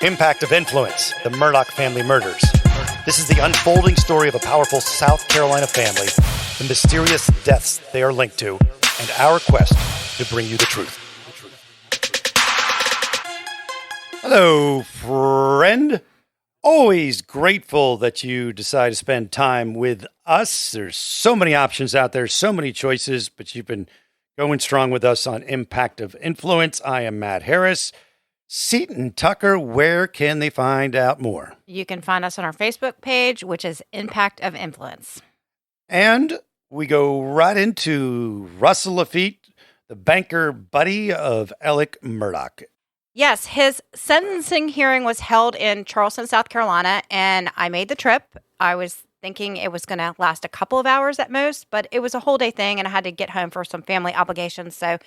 Impact of Influence, the Murdaugh family murders. This is the unfolding story of a powerful South Carolina family, the mysterious deaths they are linked to, and our quest to bring you the truth. Hello, friend. Always grateful that you decide to spend time with us. There's so many options out there, so many choices, but you've been going strong with us on Impact of Influence. I am Matt Harris. Seton Tucker, where can they find out more? You can find us on our Facebook page, which is Impact of Influence. And we go right into Russell Lafitte, the banker buddy of Alex Murduagh. Yes, his sentencing hearing was held in Charleston, South Carolina, and I made the trip. I was thinking it was going to last a couple of hours at most, but it was a whole day thing, and I had to get home for some family obligations, so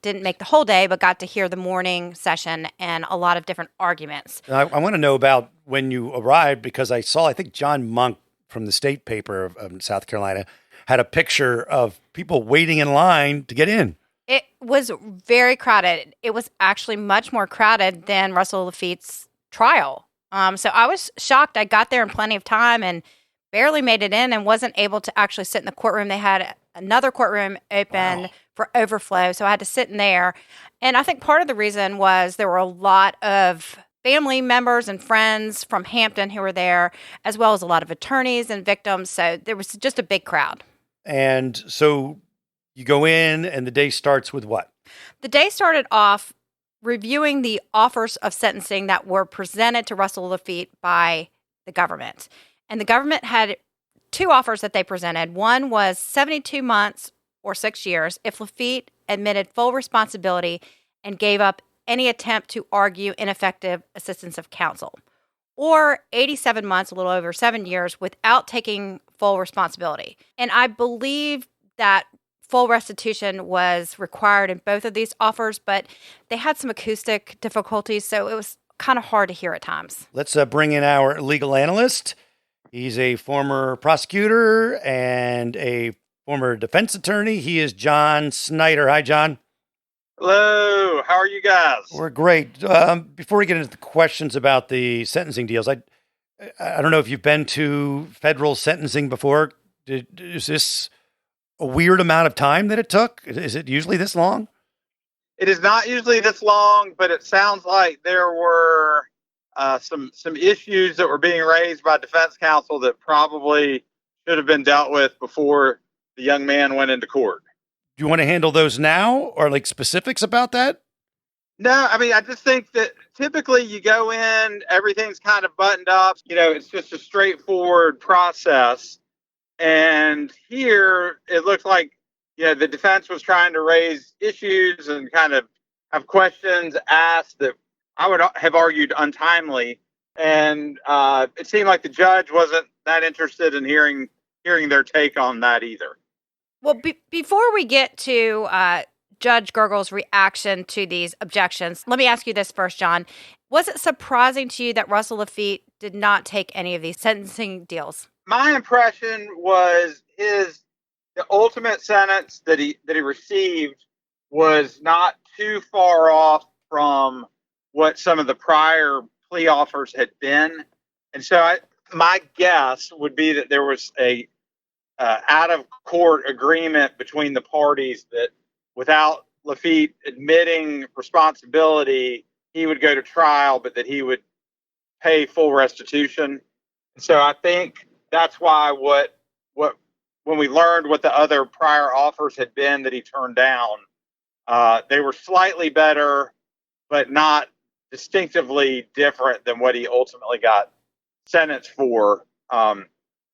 didn't make the whole day, but got to hear the morning session and a lot of different arguments. I want to know about when you arrived, because I think John Monk from the state paper of South Carolina had a picture of people waiting in line to get in. It was very crowded. It was actually much more crowded than Russell Lafitte's trial. So I was shocked. I got there in plenty of time and barely made it in and wasn't able to actually sit in the courtroom. They had another courtroom open for overflow, so I had to sit in there. And I think part of the reason was there were a lot of family members and friends from Hampton who were there, as well as a lot of attorneys and victims. So there was just a big crowd. And so you go in and the day starts with what? The day started off reviewing the offers of sentencing that were presented to Russell Lafitte by the government. And the government had two offers that they presented. One was 72 months or 6 years if Lafitte admitted full responsibility and gave up any attempt to argue ineffective assistance of counsel, or 87 months, a little over 7 years, without taking full responsibility. And I believe that full restitution was required in both of these offers, but they had some acoustic difficulties, so it was kind of hard to hear at times. Let's bring in our legal analyst. He's a former prosecutor and a former defense attorney. He is John Snyder. Hi, John. Hello. How are you guys? We're great. Before we get into the questions about the sentencing deals, I don't know if you've been to federal sentencing before. Is this a weird amount of time that it took? Is it usually this long? It is not usually this long, but it sounds like there were some issues that were being raised by defense counsel that probably should have been dealt with before the young man went into court. Do you want to handle those now, or like specifics about that? No, I mean, I just think that typically you go in, everything's kind of buttoned up. You know, it's just a straightforward process. And here it looks like, the defense was trying to raise issues and kind of have questions asked that I would have argued untimely. And it seemed like the judge wasn't that interested in hearing their take on that either. Well, before we get to Judge Gergel's reaction to these objections, let me ask you this first, John. Was it surprising to you that Russell Lafitte did not take any of these sentencing deals? My impression was the ultimate sentence that he received was not too far off from what some of the prior plea offers had been. And so my guess would be that there was a out-of-court agreement between the parties that without Lafitte admitting responsibility, he would go to trial, but that he would pay full restitution. And so I think that's why when we learned what the other prior offers had been that he turned down, they were slightly better, but not distinctively different than what he ultimately got sentenced for.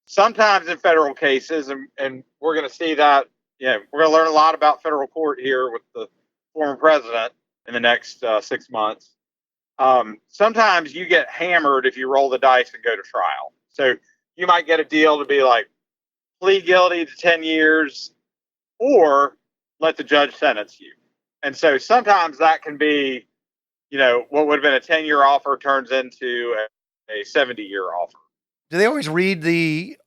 Sometimes in federal cases, and we're going to see that, we're going to learn a lot about federal court here with the former president in the next 6 months. Sometimes you get hammered if you roll the dice and go to trial. So you might get a deal to be like, plead guilty to 10 years or let the judge sentence you. And so sometimes that can be, what would have been a 10-year offer turns into a 70-year offer. Do they always read the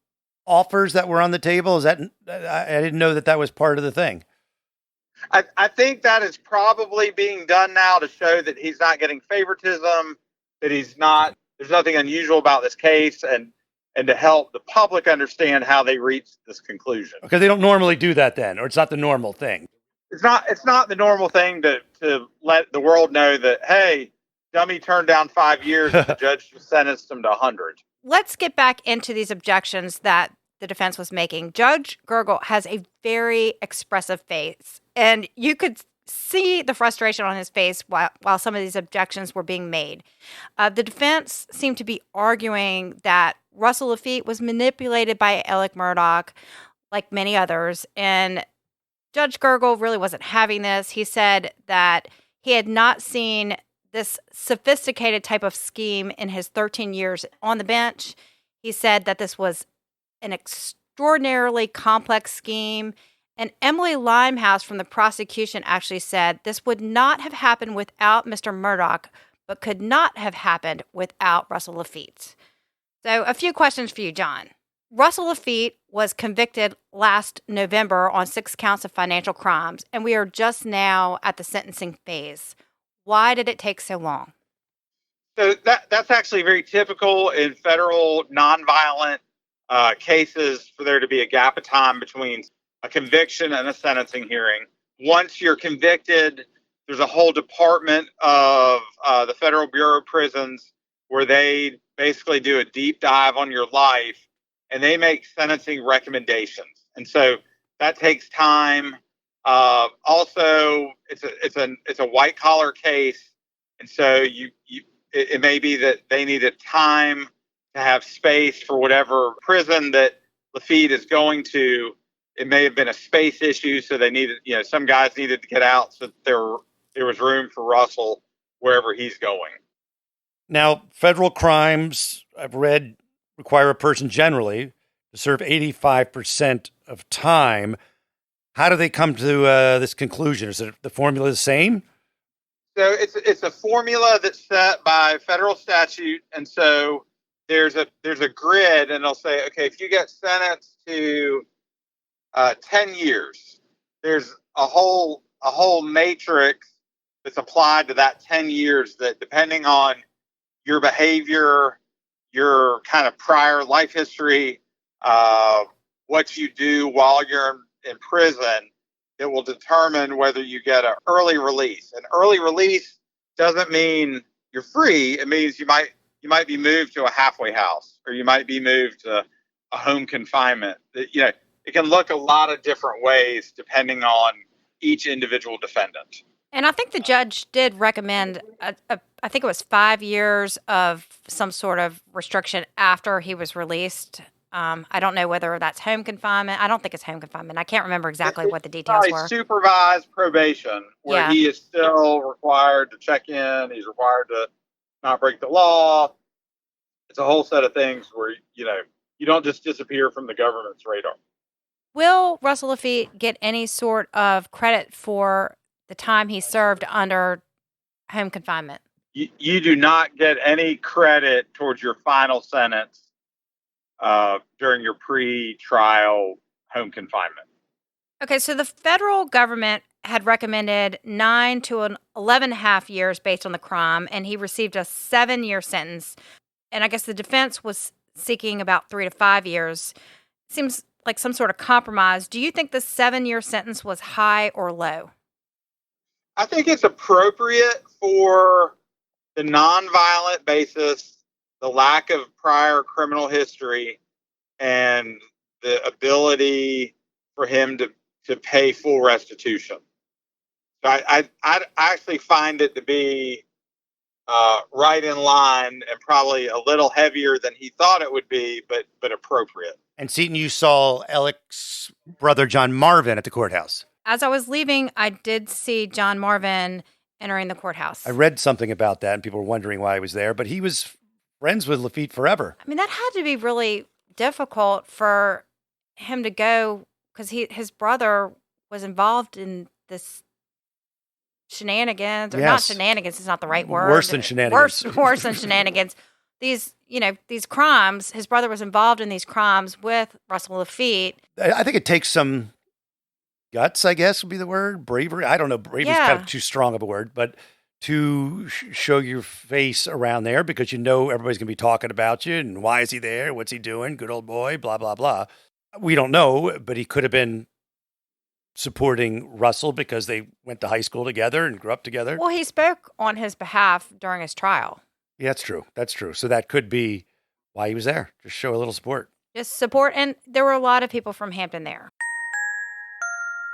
offers that were on the table? Is that, I didn't know that was part of the thing. I think that is probably being done now to show that he's not getting favoritism. that he's not. There's nothing unusual about this case, and to help the public understand how they reached this conclusion. Okay, they don't normally do that then, or it's not the normal thing. It's not the normal thing to let the world know that, hey, dummy turned down 5 years and the judge just sentenced him to 100. Let's get back into these objections that the defense was making. Judge Gergel has a very expressive face, and you could see the frustration on his face while some of these objections were being made. The defense seemed to be arguing that Russell Lafitte was manipulated by Alex Murduagh, like many others, and Judge Gergel really wasn't having this. He said that he had not seen this sophisticated type of scheme in his 13 years on the bench. He said that this was an extraordinarily complex scheme. And Emily Limehouse from the prosecution actually said this would not have happened without Mr. Murdaugh, but could not have happened without Russell Lafitte. So a few questions for you, John. Russell Lafitte was convicted last November on 6 counts of financial crimes, and we are just now at the sentencing phase. Why did it take so long? So that's actually very typical in federal nonviolent cases for there to be a gap of time between a conviction and a sentencing hearing. Once you're convicted, there's a whole department of the Federal Bureau of Prisons where they basically do a deep dive on your life, and they make sentencing recommendations. And so that takes time. Also, it's a white collar case, and so it may be that they needed time to have space for whatever prison that Lafitte is going to. It may have been a space issue, so they needed, some guys needed to get out, so there was room for Russell wherever he's going. Now, federal crimes, I've read, require a person generally to serve 85% of time. How do they come to this conclusion? Is the formula the same? So it's a formula that's set by federal statute, and so there's a grid, and they'll say, okay, if you get sentenced to 10 years, there's a whole matrix that's applied to that 10 years that, depending on your behavior, your kind of prior life history, what you do while you're in prison, it will determine whether you get an early release. And early release doesn't mean you're free. It means you might be moved to a halfway house, or you might be moved to a home confinement. It can look a lot of different ways depending on each individual defendant. And I think the judge did recommend, I think it was 5 years of some sort of restriction after he was released. I don't know whether that's home confinement. I don't think it's home confinement. I can't remember exactly what the details were. Supervised probation, where he is still required to check in. He's required to not break the law. It's a whole set of things where, you don't just disappear from the government's radar. Will Russell Lafitte get any sort of credit for the time he served under home confinement? You do not get any credit towards your final sentence during your pre-trial home confinement. Okay, so the federal government had recommended 9 to 11.5 years based on the crime, and he received a 7-year sentence. And I guess the defense was seeking about 3 to 5 years. Seems like some sort of compromise. Do you think the 7-year sentence was high or low? I think it's appropriate for the nonviolent basis, the lack of prior criminal history, and the ability for him to pay full restitution. So I actually find it to be right in line, and probably a little heavier than he thought it would be, but appropriate. And Seton, you saw Alex's brother, John Marvin, at the courthouse. As I was leaving, I did see John Marvin entering the courthouse. I read something about that, and people were wondering why he was there, but he was friends with Lafitte forever. I mean, that had to be really difficult for him to go, because his brother was involved in this shenanigans, or not shenanigans, is not the right word. Worse than shenanigans. Worse than shenanigans. These crimes, his brother was involved in these crimes with Russell Lafitte. I think it takes some guts, I guess would be the word. Bravery. I don't know. Bravery is kind of too strong of a word, but to show your face around there because you know everybody's going to be talking about you and why is he there? What's he doing? Good old boy, blah, blah, blah. We don't know, but he could have been supporting Russell because they went to high school together and grew up together. Well, he spoke on his behalf during his trial. Yeah, that's true. That's true. So that could be why he was there. Just show a little support. Just support. And there were a lot of people from Hampton there.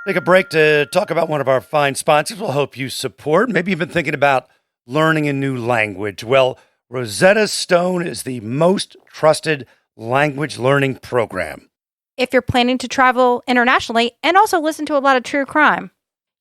Take a break to talk about one of our fine sponsors we'll hope you support. Maybe you've been thinking about learning a new language. Well, Rosetta Stone is the most trusted language learning program. If you're planning to travel internationally and also listen to a lot of true crime,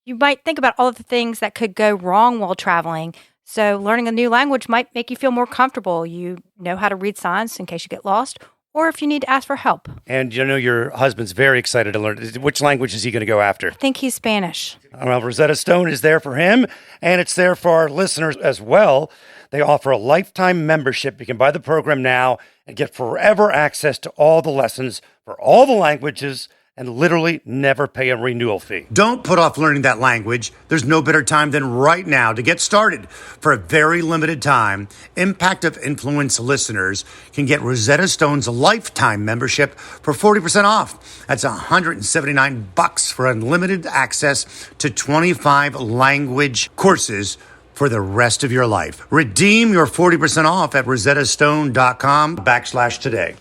you might think about all of the things that could go wrong while traveling. So learning a new language might make you feel more comfortable. You know how to read signs in case you get lost, or if you need to ask for help. And you know your husband's very excited to learn. Which language is he going to go after? I think he's Spanish. Well, Rosetta Stone is there for him, and it's there for our listeners as well. They offer a lifetime membership. You can buy the program now and get forever access to all the lessons for all the languages and literally never pay a renewal fee. Don't put off learning that language. There's no better time than right now to get started. For a very limited time, Impact of Influence listeners can get Rosetta Stone's lifetime membership for 40% off. That's $179 for unlimited access to 25 language courses for the rest of your life. Redeem your 40% off at rosettastone.com/today.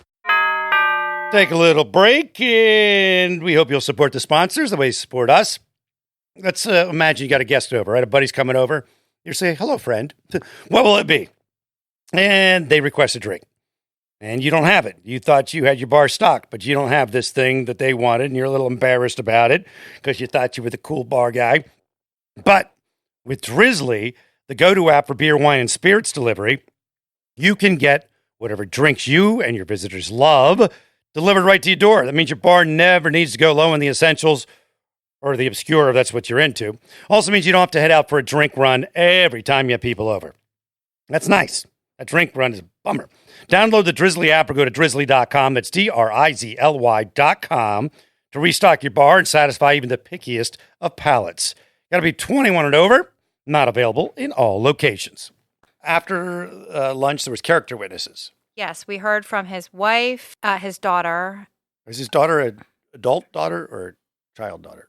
Take a little break, and we hope you'll support the sponsors the way you support us. Let's imagine you got a guest over, right? A buddy's coming over. You say, hello, friend. What will it be? And they request a drink. And you don't have it. You thought you had your bar stocked, but you don't have this thing that they wanted, and you're a little embarrassed about it because you thought you were the cool bar guy. But with Drizzly, the go-to app for beer, wine, and spirits delivery, you can get whatever drinks you and your visitors love delivered right to your door. That means your bar never needs to go low in the essentials or the obscure if that's what you're into. Also means you don't have to head out for a drink run every time you have people over. That's nice. A drink run is a bummer. Download the Drizzly app or go to drizzly.com. That's DRIZLY.com to restock your bar and satisfy even the pickiest of palates. Got to be 21 and over. Not available in all locations. After lunch, there was character witnesses. Yes, we heard from his wife, his daughter. Is his daughter an adult daughter or a child daughter?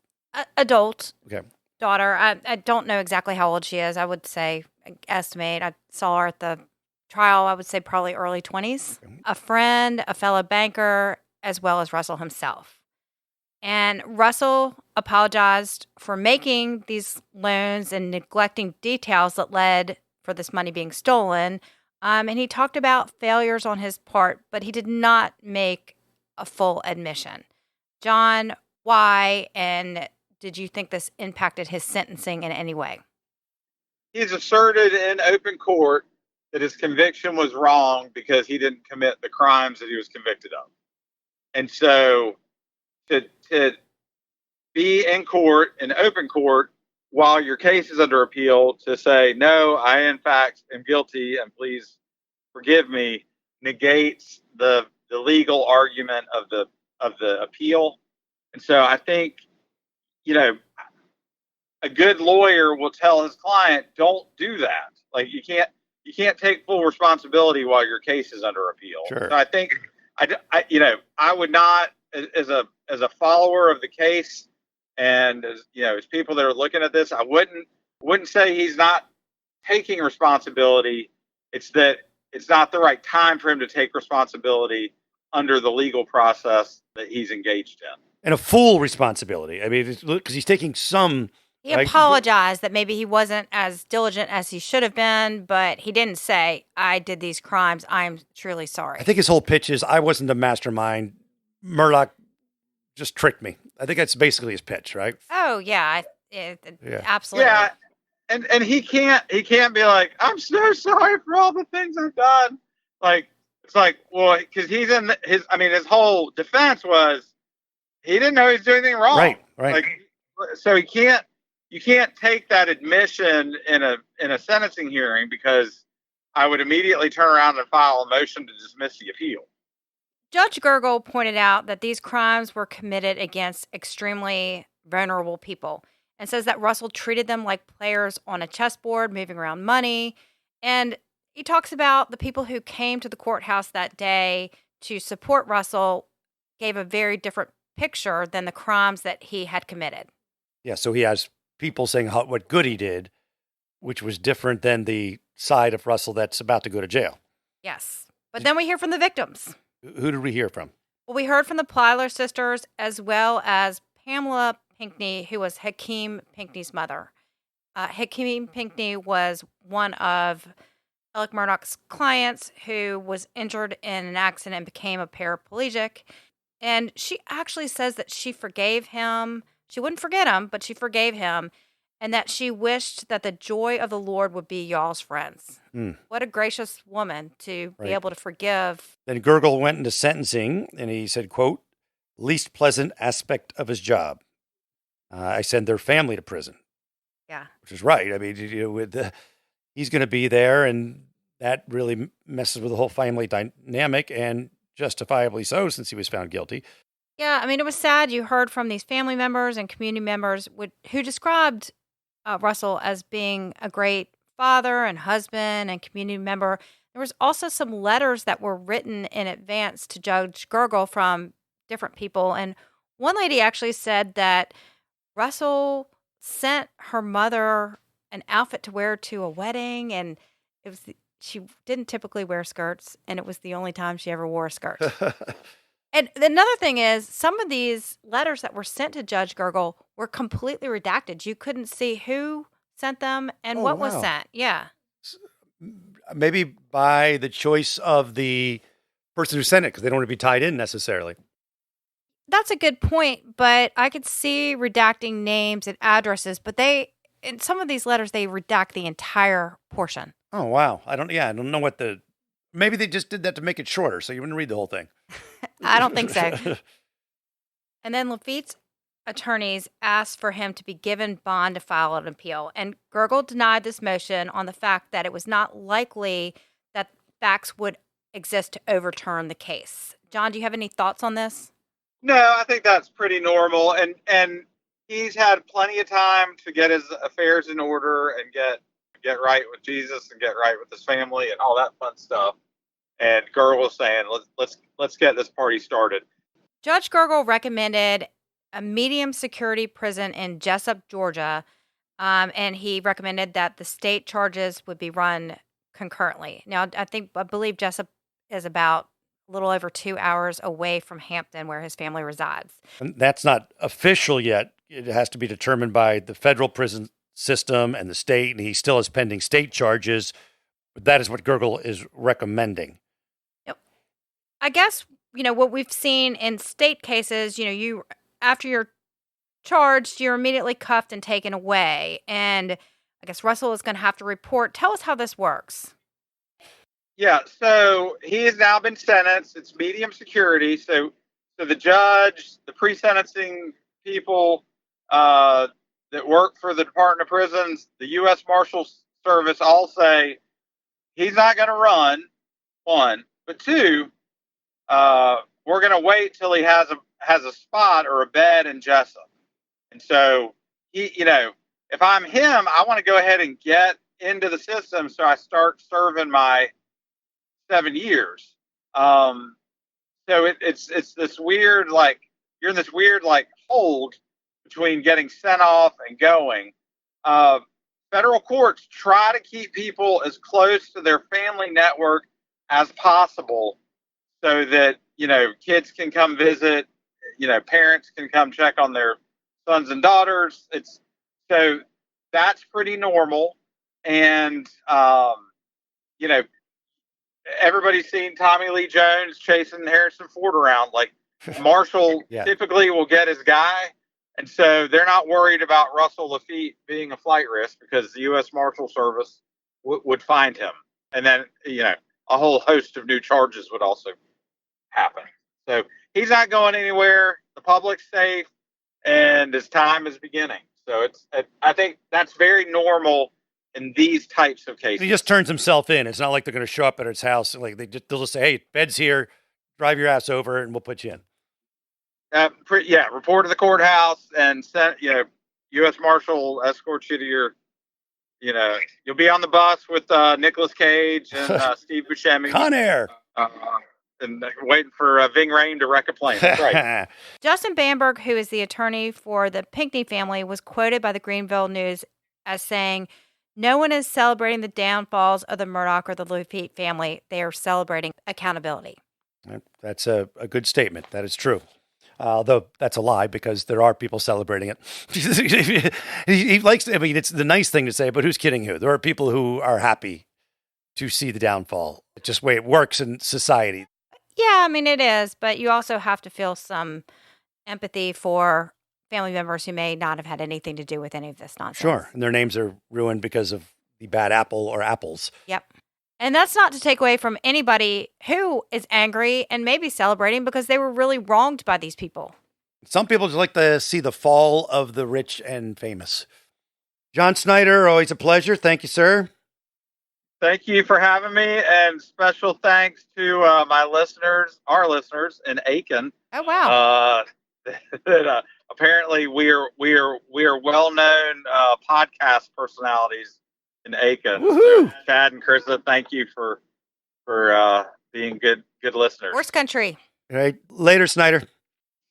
Adult Okay. daughter. I don't know exactly how old she is. I would say, estimate. I saw her at the trial. I would say probably early 20s. Okay. A friend, a fellow banker, as well as Russell himself. And Russell apologized for making these loans and neglecting details that led for this money being stolen. And he talked about failures on his part, but he did not make a full admission. John, why? And did you think this impacted his sentencing in any way? He's asserted in open court that his conviction was wrong because he didn't commit the crimes that he was convicted of. And so to be in court, in open court, while your case is under appeal, to say, no, I in fact am guilty and please forgive me, negates the legal argument of the appeal. And so I think, a good lawyer will tell his client, don't do that. Like you can't take full responsibility while your case is under appeal. Sure. So I think I would not, as a follower of the case, and as people that are looking at this, I wouldn't say he's not taking responsibility. It's that it's not the right time for him to take responsibility under the legal process that he's engaged in. And a full responsibility. I mean, because he's taking some. He apologized that maybe he wasn't as diligent as he should have been, but he didn't say, I did these crimes. I'm truly sorry. I think his whole pitch is, I wasn't the mastermind. Murdaugh just tricked me. I think that's basically his pitch, right? Oh, yeah. Yeah. Absolutely. Yeah. And he can't be like, I'm so sorry for all the things I've done. Like, it's like, well, because he's in his whole defense was he didn't know he was doing anything wrong. Right. Like, so you can't take that admission in a sentencing hearing, because I would immediately turn around and file a motion to dismiss the appeal. Judge Gergel pointed out that these crimes were committed against extremely vulnerable people. and says that Russell treated them like players on a chessboard, moving around money. And he talks about the people who came to the courthouse that day to support Russell gave a very different picture than the crimes that he had committed. Yeah, so he has people saying what good he did, which was different than the side of Russell that's about to go to jail. Yes. But then we hear from the victims. Who did we hear from? Well, we heard from the Plyler sisters as well as Pamela Pinckney, who was Hakeem Pinckney's mother. Hakeem Pinckney was one of Alex Murdaugh's clients who was injured in an accident and became a paraplegic. And she actually says that she forgave him. She wouldn't forget him, but she forgave him. And that she wished that the joy of the Lord would be y'all's friends. What a gracious woman to be able to forgive. Then Gergel went into sentencing, and he said, quote, least pleasant aspect of his job. I send their family to prison. Yeah. Which is right. I mean, he's going to be there, and that really messes with the whole family dynamic, and justifiably so, since he was found guilty. Yeah, I mean, it was sad. You heard from these family members and community members who described Russell as being a great father and husband and community member. There was also some letters that were written in advance to Judge Gergel from different people. And one lady actually said that Russell sent her mother an outfit to wear to a wedding, and she didn't typically wear skirts, and it was the only time she ever wore a skirt. And another thing is, some of these letters that were sent to Judge Gergel were completely redacted. You couldn't see who sent them and what was sent. Yeah. Maybe by the choice of the person who sent it, because they don't want to be tied in necessarily. That's a good point, but I could see redacting names and addresses, but in some of these letters, they redact the entire portion. Oh, wow. I don't know maybe they just did that to make it shorter, so you wouldn't read the whole thing. I don't think so. And then Lafitte's attorneys asked for him to be given bond to file an appeal. And Gergel denied this motion on the fact that it was not likely that facts would exist to overturn the case. John, do you have any thoughts on this? No, I think that's pretty normal. And he's had plenty of time to get his affairs in order and get right with Jesus and get right with his family and all that fun stuff. And Gergel was saying, let's get this party started. Judge Gergel recommended a medium security prison in Jessup, Georgia, and he recommended that the state charges would be run concurrently. Now, I believe Jessup is about a little over 2 hours away from Hampton, where his family resides. And that's not official yet. It has to be determined by the federal prison system and the state, and he still has pending state charges. But that is what Gergel is recommending. I guess, what we've seen in state cases, you after you're charged, you're immediately cuffed and taken away. And I guess Russell is going to have to report. Tell us how this works. Yeah, so he has now been sentenced. It's medium security. So the judge, the pre-sentencing people that work for the Department of Prisons, the U.S. Marshals Service all say he's not going to run, one. But two, we're going to wait till he has a spot or a bed in Jessup. And so if I'm him, I want to go ahead and get into the system so I start serving my 7 years. So it's this weird, you're in this weird hold between getting sent off and going. Federal courts try to keep people as close to their family network as possible, so that, kids can come visit, parents can come check on their sons and daughters. So that's pretty normal. And, everybody's seen Tommy Lee Jones chasing Harrison Ford around. Marshall typically will get his guy. And so they're not worried about Russell Lafitte being a flight risk, because the U.S. Marshal Service would find him. And then, a whole host of new charges would also happen. So he's not going anywhere. The public's safe, and his time is beginning. So I think that's very normal in these types of cases. He just turns himself in. It's not like they're going to show up at his house. They'll just say, "Hey, bed's here. Drive your ass over, and we'll put you in." Report to the courthouse and send. U.S. Marshal escorts you to your, you'll be on the bus with Nicolas Cage and Steve Buscemi. Con Air. And waiting for Ving Rhames to wreck a plane. That's right. Justin Bamberg, who is the attorney for the Pinckney family, was quoted by the Greenville News as saying, "No one is celebrating the downfalls of the Murdaugh or the Lafitte family. They are celebrating accountability." That's a good statement. That is true. Though that's a lie because there are people celebrating it. he likes, I mean, it's the nice thing to say, but who's kidding who? There are people who are happy to see the downfall. It's just the way it works in society. Yeah, I mean, it is, but you also have to feel some empathy for family members who may not have had anything to do with any of this nonsense. Sure. And their names are ruined because of the bad apple or apples. Yep. And that's not to take away from anybody who is angry and maybe celebrating because they were really wronged by these people. Some people just like to see the fall of the rich and famous. John Snyder, always a pleasure. Thank you, sir. Thank you for having me, and special thanks to our listeners in Aiken. Oh wow! That apparently we are well-known podcast personalities in Aiken. So, Chad and Krista, thank you for being good listeners. Horse country. All right, later, Snyder.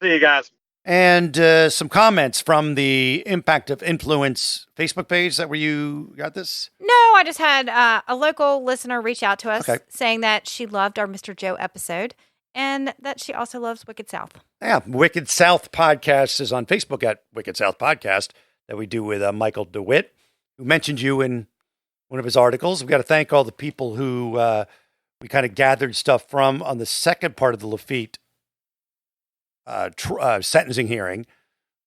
See you guys. And some comments from the Impact of Influence Facebook page. Is that where you got this? No, I just had a local listener reach out to us saying that she loved our Mr. Joe episode and that she also loves Wicked South. Yeah, Wicked South Podcast is on Facebook at Wicked South Podcast that we do with Michael DeWitt, who mentioned you in one of his articles. We've got to thank all the people who we kind of gathered stuff from on the second part of the Lafitte sentencing hearing,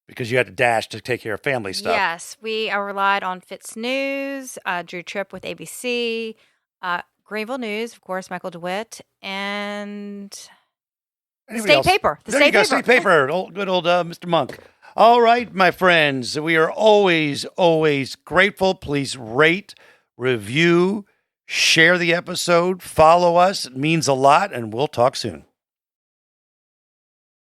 because you had to dash to take care of family stuff. Yes, we relied on Fitz News, Drew Tripp with ABC, Greenville News, of course, Michael DeWitt, and State Paper. The State Paper. State Paper. Good old Mr. Monk. All right, my friends, we are always, always grateful. Please rate, review, share the episode, follow us. It means a lot, and we'll talk soon.